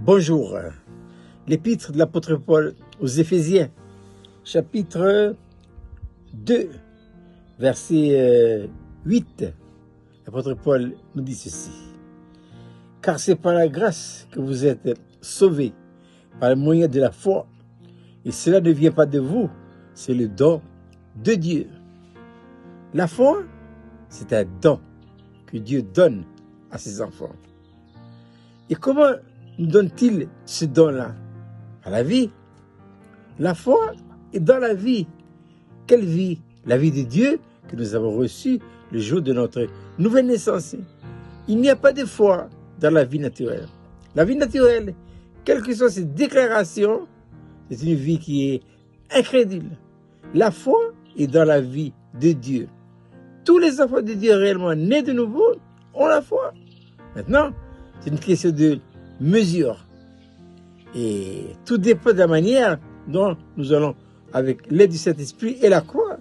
Bonjour. L'épître de l'apôtre Paul aux Éphésiens, chapitre 2, verset 8. L'apôtre Paul nous dit ceci. Car c'est par la grâce que vous êtes sauvés, par le moyen de la foi. Et cela ne vient pas de vous, c'est le don de Dieu. La foi, c'est un don que Dieu donne à ses enfants. Et comment nous donne-t-il ce don-là? À la vie. La foi est dans la vie. Quelle vie? La vie de Dieu que nous avons reçue le jour de notre nouvelle naissance. Il n'y a pas de foi dans la vie naturelle. La vie naturelle, quelles que soient ses déclarations, c'est une vie qui est incrédule. La foi est dans la vie de Dieu. Tous les enfants de Dieu réellement nés de nouveau ont la foi. Maintenant, c'est une question de mesure. Et tout dépend de la manière dont nous allons, avec l'aide du Saint-Esprit et la croix,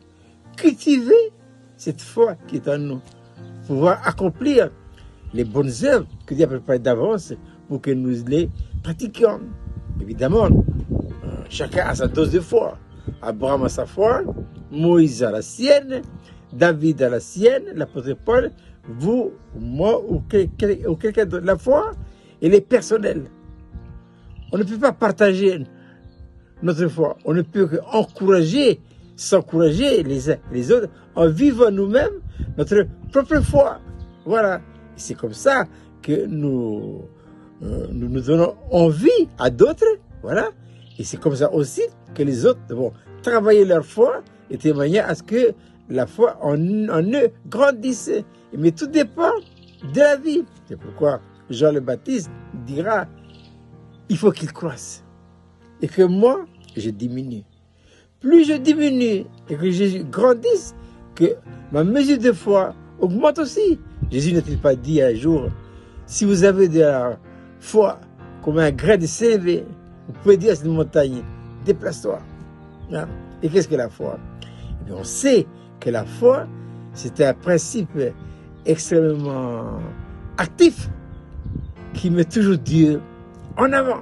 cultiver cette foi qui est en nous. Pouvoir accomplir les bonnes œuvres que Dieu a préparées d'avance pour que nous les pratiquions. Évidemment, chacun a sa dose de foi. Abraham a sa foi, Moïse a la sienne, David a la sienne, l'apôtre Paul, vous, moi ou quelqu'un d'autre. La foi, elle est personnelle. On ne peut pas partager notre foi. On ne peut qu'encourager, s'encourager les uns les autres en vivant nous-mêmes notre propre foi. Voilà. C'est comme ça que nous donnons envie à d'autres. Voilà. Et c'est comme ça aussi que les autres vont travailler leur foi et témoigner à ce que la foi en eux grandisse. Mais tout dépend de la vie. C'est pourquoi Jean le Baptiste dira, il faut qu'il croisse. Et que moi, je diminue. Plus je diminue et que Jésus grandisse, que ma mesure de foi augmente aussi. Jésus n'a-t-il pas dit un jour, si vous avez de la foi comme un grain de sénévé, vous pouvez dire à cette montagne, déplace-toi. Et qu'est-ce que la foi? Eh bien, on sait que la foi, c'est un principe extrêmement actif qui met toujours Dieu en avant.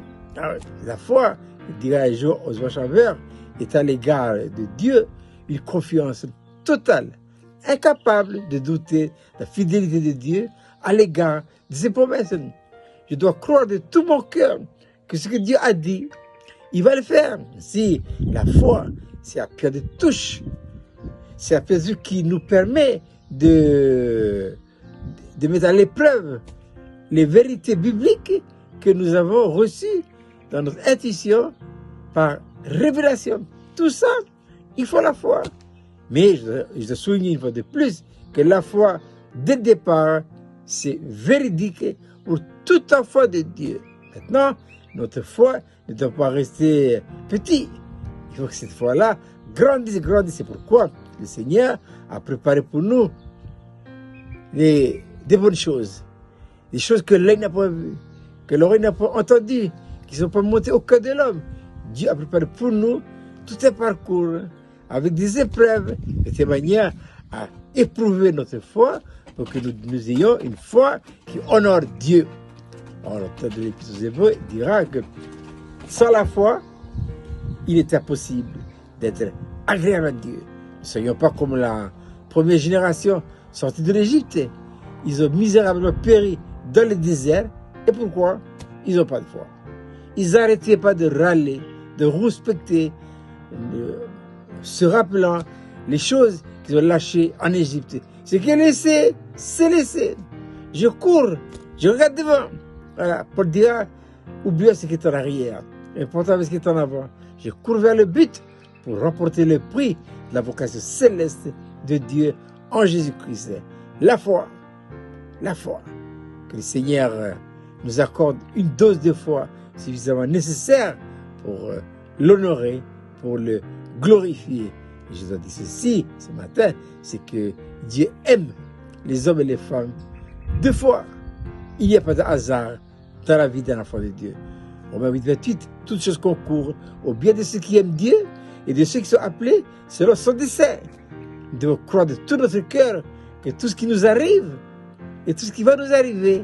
La foi, dirait un jour Oswald Chambers, est à l'égard de Dieu une confiance totale, incapable de douter de la fidélité de Dieu à l'égard de ses promesses. Je dois croire de tout mon cœur que ce que Dieu a dit, il va le faire. Si la foi, c'est la pierre de touche, c'est la pierre de touche qui nous permet de mettre à l'épreuve les vérités bibliques que nous avons reçues dans notre intuition par révélation. Tout ça, il faut la foi. Mais je dois souligner une fois de plus que la foi, dès le départ, c'est véridique pour tout enfant de Dieu. Maintenant, notre foi ne doit pas rester petit. Il faut que cette foi-là grandisse, grandisse. C'est pourquoi le Seigneur a préparé pour nous des bonnes choses. Des choses que l'œil n'a pas vues, que l'oreille n'a pas entendues, qui ne sont pas montées au cœur de l'homme. Dieu a préparé pour nous tout un parcours avec des épreuves, de manière à éprouver notre foi pour que nous ayons une foi qui honore Dieu. Alors, l'auteur de l'Épître aux Hébreux dira que sans la foi, il est impossible d'être agréable à Dieu. Ne soyons pas comme la première génération sortie de l'Égypte. Ils ont misérablement péri dans le désert. Et pourquoi? Ils n'ont pas de foi. Ils n'arrêtaient pas de râler, de respecter, se rappelant les choses qu'ils ont lâchées en Égypte. Ce qui est laissé, c'est laissé. Je cours, je regarde devant. Voilà, Paul dira, oubliez ce qui est en arrière. Important ce qui est en avant. Je cours vers le but pour remporter le prix de la vocation céleste de Dieu en Jésus-Christ. La foi. La foi. Que le Seigneur nous accorde une dose de foi suffisamment nécessaire pour l'honorer, pour le glorifier. Et je dois dire ceci ce matin, c'est que Dieu aime les hommes et les femmes de foi. Il n'y a pas de hasard dans la vie d'un enfant de Dieu. Romains 8, 28, toutes choses concourent au bien de ceux qui aiment Dieu et de ceux qui sont appelés selon son dessein. Nous devons croire de tout notre cœur que tout ce qui nous arrive et tout ce qui va nous arriver,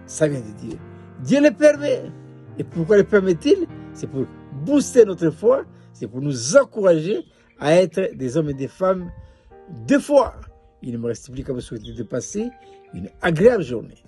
ça vient de Dieu. Dieu le permet. Et pourquoi le permet-il? C'est pour booster notre foi, c'est pour nous encourager à être des hommes et des femmes de foi. Il ne me reste plus qu'à vous souhaiter de passer une agréable journée.